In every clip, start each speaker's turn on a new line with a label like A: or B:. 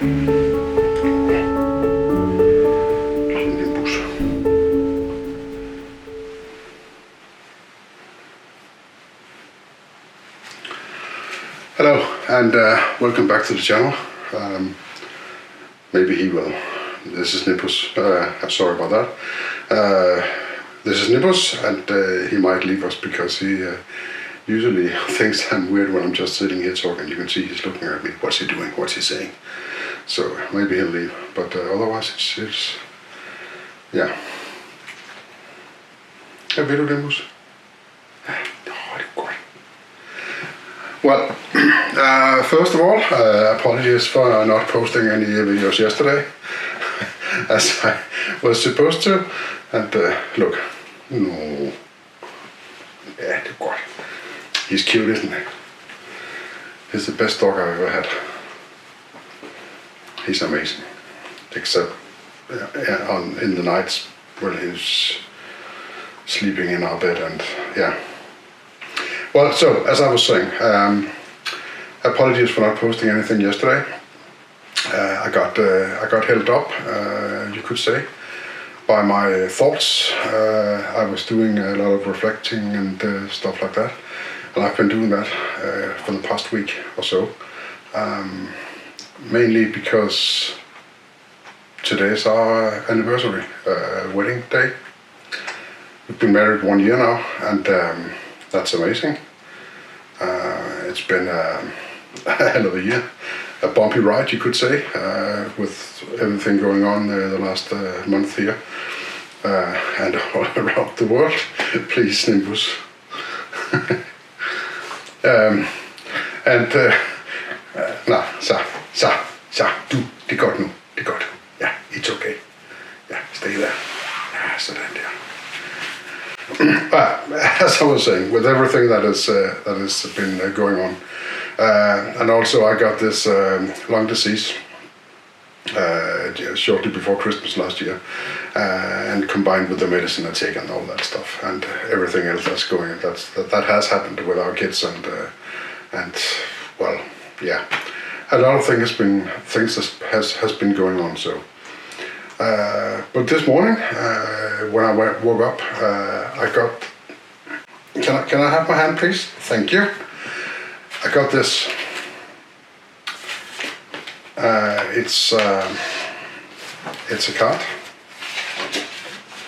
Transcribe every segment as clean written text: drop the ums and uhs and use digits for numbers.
A: Hello and welcome back to the channel. Maybe he will. This is Nimbus. Sorry about that. This is Nimbus, and he might leave us because he usually thinks I'm weird when I'm just sitting here talking. You can see he's looking at me. What's he doing? What's he saying? So maybe he'll leave. But otherwise, it's yeah. Vil du Nimbus? Well, first of all, apologies for not posting any videos yesterday, as I was supposed to. And look, no, yeah, det er godt. He's cute, isn't he? He's the best dog I've ever had. He's amazing, except in the nights when he's sleeping in our bed, and yeah. Well, so as I was saying, apologies for not posting anything yesterday. I got held up, you could say, by my thoughts. I was doing a lot of reflecting and stuff like that, and I've been doing that for the past week or so. Mainly because today is our anniversary, wedding day. We've been married 1 year now, and that's amazing. It's been a hell of a year, a bumpy ride, you could say, with everything going on the last month here and all around the world. Please, Nimbus. Du, det er godt nu, det er godt. Ja, it's okay. Ja, stay there. Ja, sådan der. As I was saying, with everything that has been going on, and also I got this lung disease shortly before Christmas last year, and combined with the medicine I take and all that stuff, and everything else that's going, that has happened with our kids, and well, yeah, a lot of things has been going on. So. But this morning, when I woke up, I got. Can I have my hand, please? Thank you. I got this. It's a card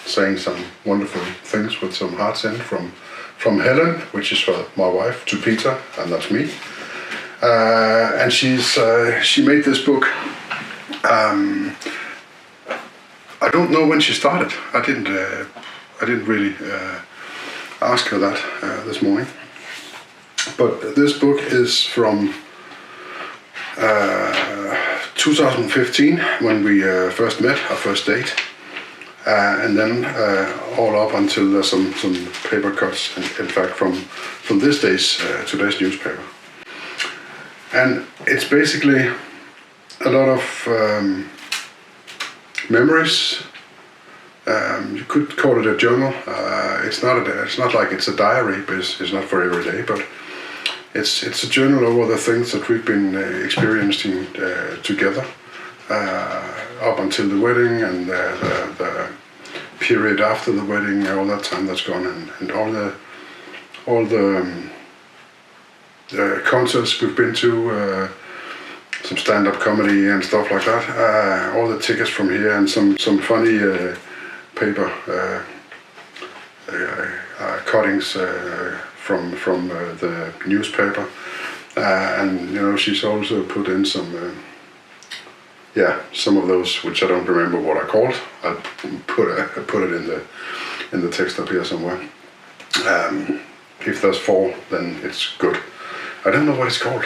A: saying some wonderful things with some hearts in from Helen, which is for my wife, to Peter, and that's me. And she made this book. I don't know when she started. I didn't really ask her that this morning. But this book is from 2015, when we first met, our first date, and then all up until there's some paper cuts, in fact, from today's newspaper. And it's basically a lot of memories. You could call it a journal. It's not like it's a diary, but it's not for every day. But it's a journal over the things that we've been experiencing together up until the wedding, and the period after the wedding, all that time that's gone, and all the concerts we've been to. Some stand-up comedy and stuff like that. All the tickets from here, and some funny paper cuttings from the newspaper. And she's also put in some of those which I don't remember what I called. I put it in the text up here somewhere. If there's 4, then it's good. I don't know what it's called.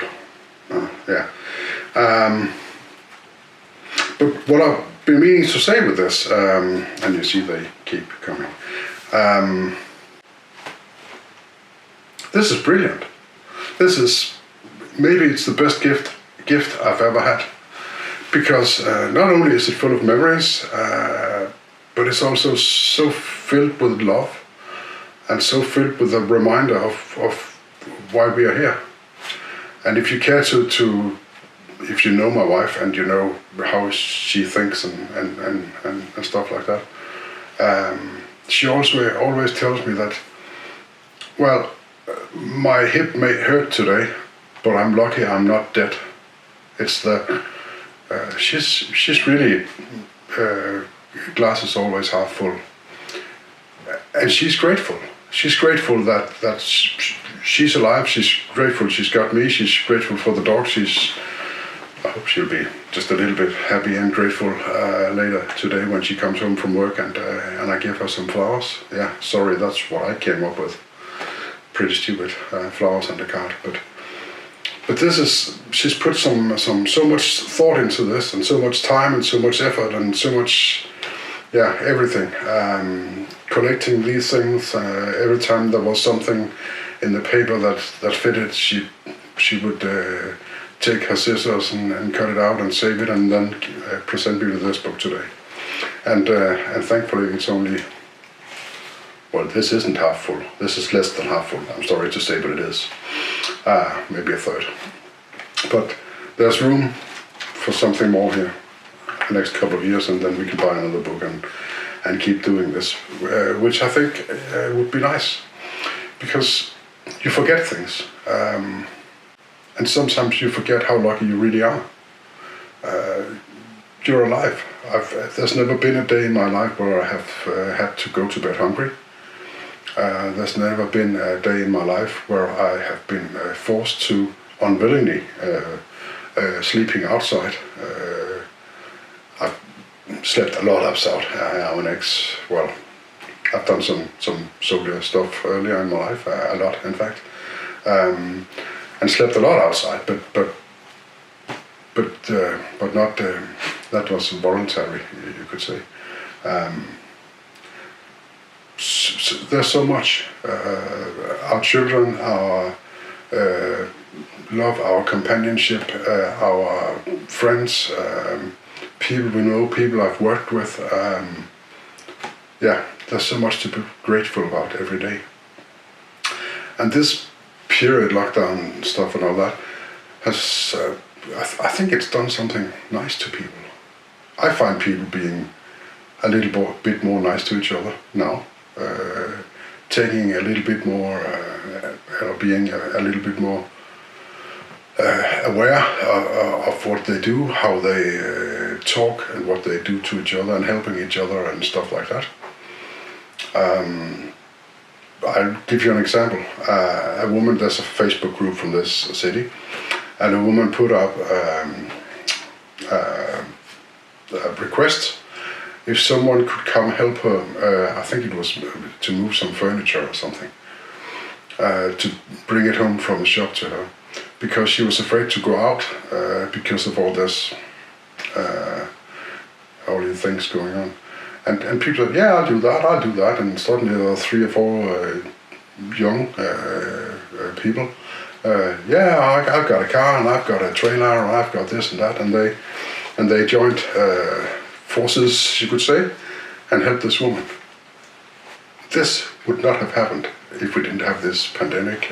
A: Yeah. But what I've been meaning to say with this, and you see they keep coming, this is brilliant. Maybe it's the best gift I've ever had, because not only is it full of memories, but it's also so filled with love, and so filled with a reminder of why we are here. And if you care to if you know my wife and you know how she thinks and stuff like that, she always tells me that, well, my hip may hurt today, but I'm lucky I'm not dead. It's the she's really glass is always half full, and she's grateful. She's grateful that she's alive. She's grateful she's got me. She's grateful for the dog. I hope she'll be just a little bit happy and grateful later today when she comes home from work and I give her some flowers. Yeah, sorry, that's what I came up with. Pretty stupid, flowers on the card, but this is, she's put so much thought into this, and so much time and so much effort and so much, everything. Collecting these things, every time there was something in the paper that fitted, she would take her scissors and cut it out and save it and then present me with this book today. And thankfully it's only, well, this isn't half full. This is less than half full. I'm sorry to say, but it is. Maybe a third. But there's room for something more here the next couple of years, and then we can buy another book and keep doing this, which I think would be nice, because you forget things. And sometimes you forget how lucky you really are. You're alive. There's never been a day in my life where I have had to go to bed hungry. There's never been a day in my life where I have been forced to unwillingly sleeping outside. I've slept a lot outside. I'm an I've done some soldier stuff earlier in my life, a lot in fact, and slept a lot outside. But not. That was voluntary, you could say. There's so much. Our children, our love, our companionship, our friends, people we know, people I've worked with. There's so much to be grateful about every day. And this period, lockdown stuff and all that, has, I think it's done something nice to people. I find people being a little bit more nice to each other now. Taking a little bit more, being a little bit more aware of what they do, how they talk and what they do to each other, and helping each other and stuff like that. I'll give you an example. A woman, there's a Facebook group from this city, and a woman put up a request if someone could come help her. I think it was to move some furniture or something, to bring it home from the shop to her, because she was afraid to go out because of all this, all these things going on. And people said, I'll do that. And suddenly there were 3 or 4 young people. I've got a car, and I've got a trailer, and I've got this and that. And they joined forces, you could say, and helped this woman. This would not have happened if we didn't have this pandemic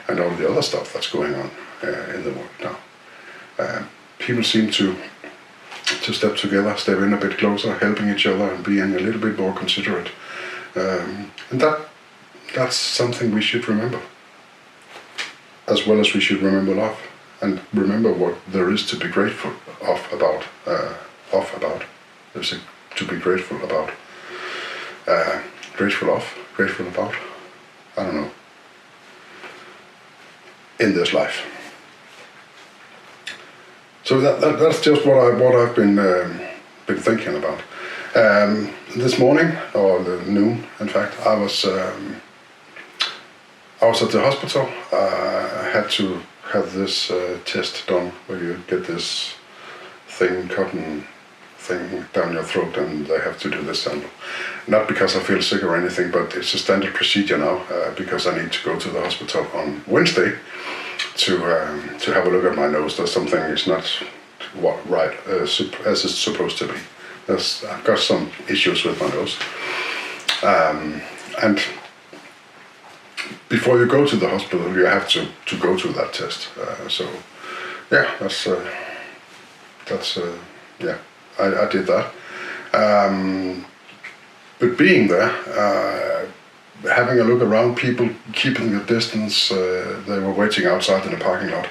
A: and all the other stuff that's going on in the world now. People seem to step together, step in a bit closer, helping each other and being a little bit more considerate. And that's something we should remember. As well as we should remember love and remember what there is to be grateful about. There's to be grateful about. Grateful about, I don't know, in this life. So that's just what I've been thinking about. This morning, or the noon, in fact, I was at the hospital. I had to have this test done where you get this cotton thing down your throat, and they have to do this sample. Not because I feel sick or anything, but it's a standard procedure now, because I need to go to the hospital on Wednesday to have a look at my nose. There's something is not right as it's supposed to be. I've got some issues with my nose, and before you go to the hospital, you have to go to that test. So yeah, that's yeah, I did that. Um, but being there, having a look around, people keeping the distance, they were waiting outside in the parking lot,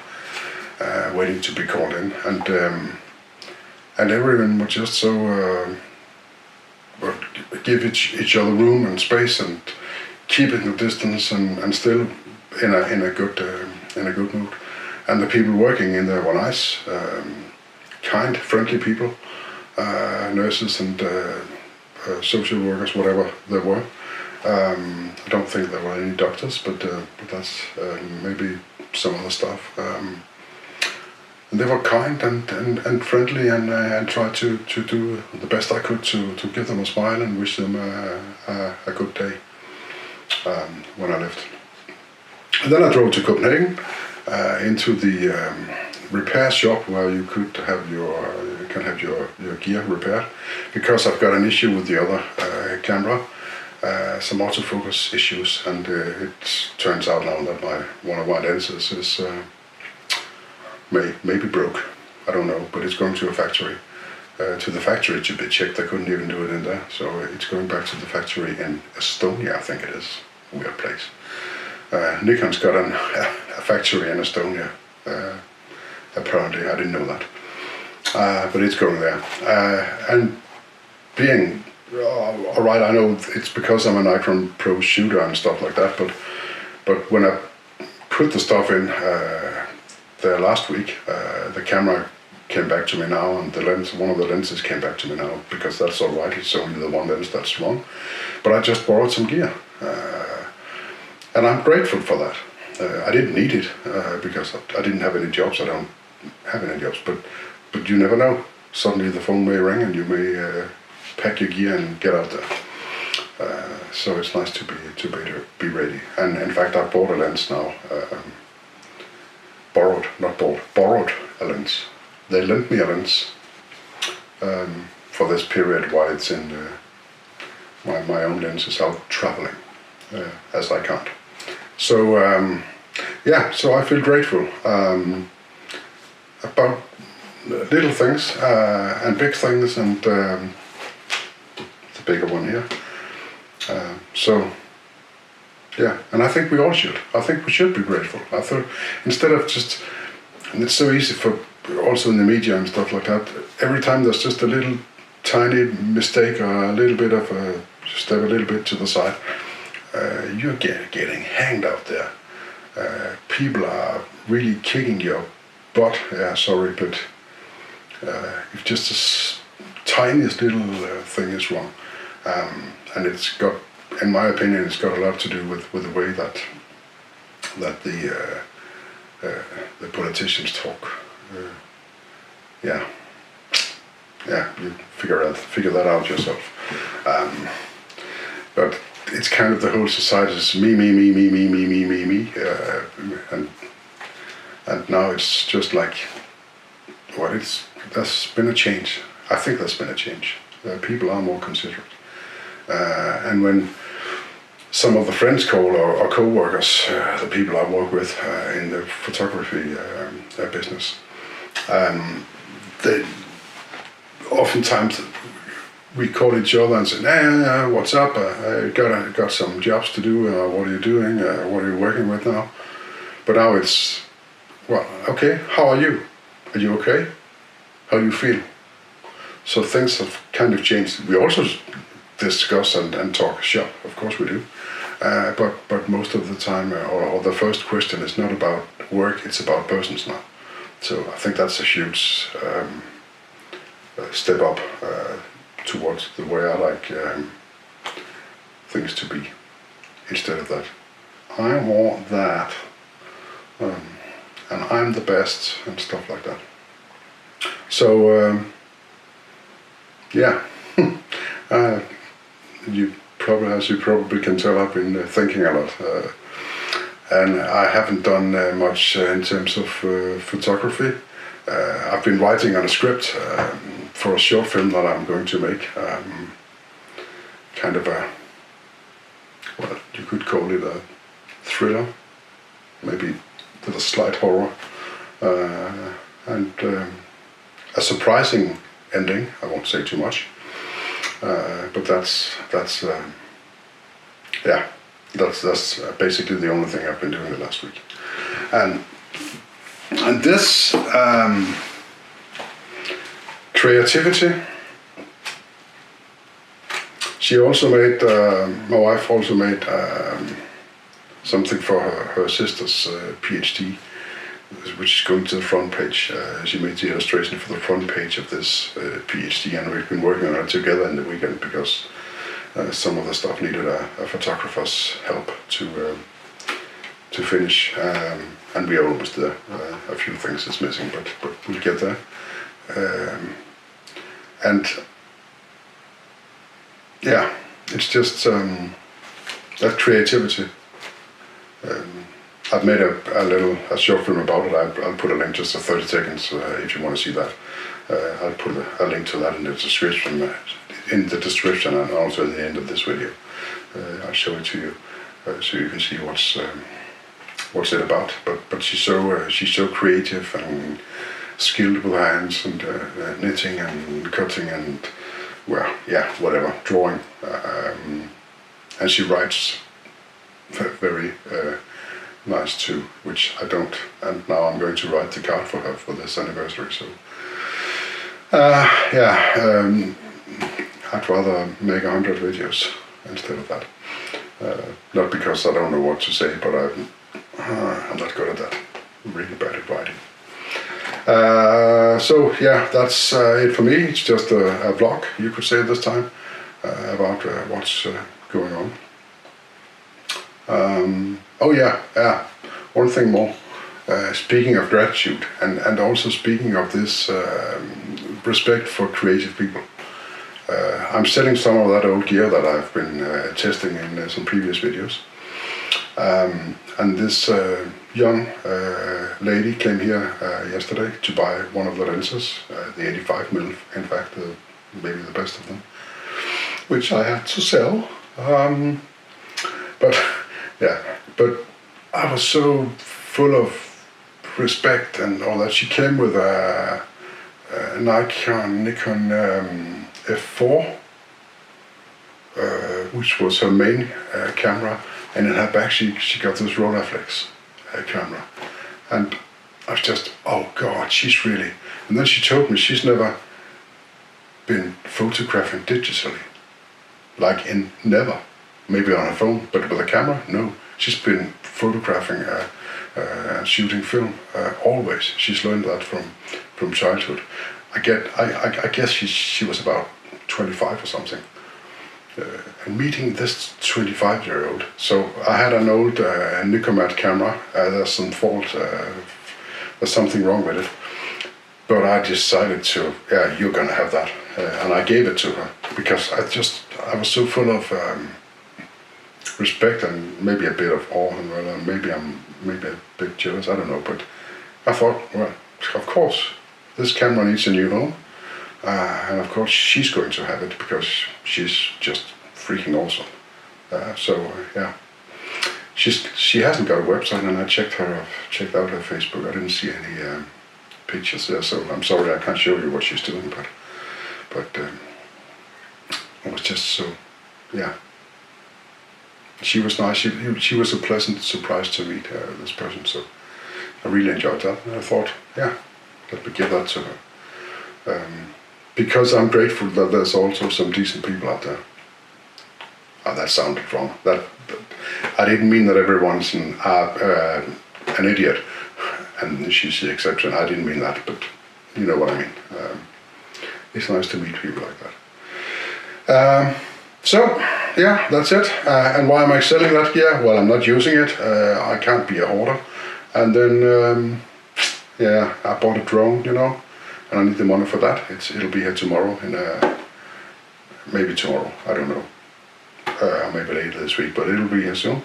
A: waiting to be called in, and everyone was just so give each other room and space and keeping the distance and still in a good mood. And the people working in there were nice, kind, friendly people, nurses and social workers, whatever they were. I don't think there were any doctors, but that's maybe some other stuff. And they were kind and friendly, and tried to do the best I could to give them a smile and wish them a good day when I left. And then I drove to Copenhagen into the repair shop where you could have your gear repaired, because I've got an issue with the other camera. Some autofocus issues, and it turns out now that one of my lenses is maybe broke. I don't know, but it's going to a factory. To the factory to be checked. I couldn't even do it in there, so it's going back to the factory in Estonia, I think it is. Weird place. Nikon's got a factory in Estonia. Apparently, I didn't know that, but it's going there. And being all right, I know it's because I'm a Nikon Pro shooter and stuff like that, but when I put the stuff in there last week, the camera came back to me now, and one of the lenses came back to me now, because that's all right. It's only the one lens that's wrong. But I just borrowed some gear, and I'm grateful for that. I didn't need it because I didn't have any jobs. I don't have any jobs, but you never know. Suddenly the phone may ring and you may pack your gear and get out there. So it's nice to be ready. And in fact, I bought a lens now. Borrowed a lens. They lent me a lens for this period while it's in my own lens is out traveling, as I can't. So yeah, so I feel grateful about little things and big things, and the bigger one here. So yeah, and I think we all should. I think we should be grateful. I thought, instead of just, and it's so easy for also in the media and stuff like that, every time there's just a little tiny mistake or a little bit of a step a little bit to the side, you're getting hanged out there. People are really kicking your butt. Yeah, sorry, but if just the tiniest little thing is wrong, and it's got, in my opinion, it's got a lot to do with the way that the politicians talk. Yeah, you figure that out yourself. But it's kind of the whole society is me, and now it's just like, well, there's been a change. I think there's been a change. People are more considerate, and when some of the friends call or co-workers, the people I work with in the photography business, they oftentimes we call each other and say, "Hey, what's up? I got some jobs to do. What are you doing? What are you working with now?" But now it's, well, okay. How are you? Are you okay? How do you feel? So things have kind of changed. We also discuss and talk shop, of course we do. But most of the time, or the first question is not about work, it's about persons now. So I think that's a huge step up towards the way I like things to be. Instead of that, I want that, and I'm the best, and stuff like that. So yeah, as you probably can tell, I've been thinking a lot, and I haven't done much in terms of photography. I've been writing on a script for a short film that I'm going to make, kind of a, well, you could call it a thriller, maybe with a slight horror and a surprising ending. I won't say too much, but that's basically the only thing I've been doing the last week, and this creativity. She also made, my wife also made something for her sister's PhD, which is going to the front page. She made the illustration for the front page of this PhD, and we've been working on it together in the weekend because some of the stuff needed a photographer's help to finish, and we are almost there. A few things is missing, but we'll get there. And yeah, it's just that creativity. I've made a short film about it. I'll put a link, just 30 seconds, if you want to see that. I'll put a link to that in the description, and also at the end of this video. I'll show it to you, so you can see what's it about. But she's so creative and skilled with her hands, and knitting and cutting and whatever, drawing, and she writes very nice too, which I don't, and now I'm going to write the card for her for this anniversary. So I'd rather make 100 videos instead of that. Not because I don't know what to say, but I'm not good at that. I'm really bad at writing. So yeah, that's it for me. It's just a vlog, you could say this time, about what's going on. One thing more. Speaking of gratitude, and also speaking of this respect for creative people. I'm selling some of that old gear that I've been testing in some previous videos. And this young lady came here yesterday to buy one of the lenses, the 85mm, in fact, maybe the best of them, which I had to sell. But I was so full of respect and all that. She came with a Nikon F4, which was her main camera, and in her back she got this Rolleiflex camera, and I was just, oh God, she's really. And then she told me she's never been photographing digitally, never. Maybe on her phone, but with a camera, no. She's been photographing and shooting film always. She's learned that from childhood. I guess she was about 25 or something. And meeting this 25-year-old. So I had an old Nicomat camera. There's some fault. There's something wrong with it. But I decided to, you're gonna have that, and I gave it to her because I was so full of respect and maybe a bit of awe, and maybe I'm a bit jealous, I don't know, but I thought, well, of course, this camera needs a new home, and of course she's going to have it because she's just freaking awesome. She hasn't got a website, and I checked out her Facebook. I didn't see any pictures there, so I'm sorry I can't show you what she's doing, but it was just so, yeah. She was nice. She was a pleasant surprise to meet this person. So I really enjoyed that. And I thought, let me give that to her, because I'm grateful that there's also some decent people out there. Oh, that sounded wrong. That I didn't mean that everyone's an idiot, and she's the exception. I didn't mean that, but you know what I mean. It's nice to meet people like that. So, that's it. And why am I selling that gear? Well, I'm not using it. I can't be a hoarder. And then, I bought a drone, and I need the money for that. It'll be here tomorrow, maybe tomorrow, I don't know. Maybe later this week, but it'll be here soon.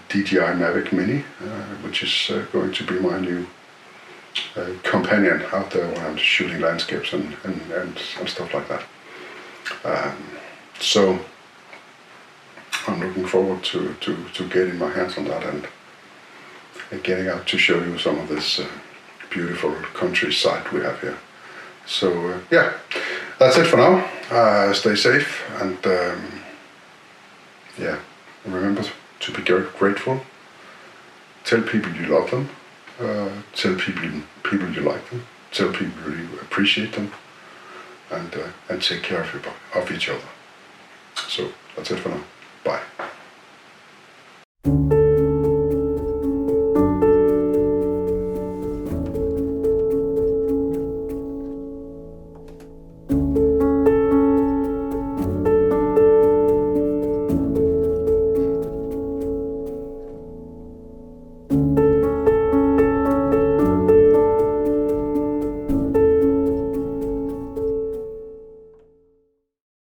A: DJI Mavic Mini, which is going to be my new companion out there when I'm shooting landscapes and stuff like that. So I'm looking forward to getting my hands on that and getting out to show you some of this beautiful countryside we have here. So yeah, that's it for now. Stay safe and yeah, remember to be grateful. Tell people you love them. Tell people you like them. Tell people you appreciate them, and take care of each other. So that's it for now. Bye.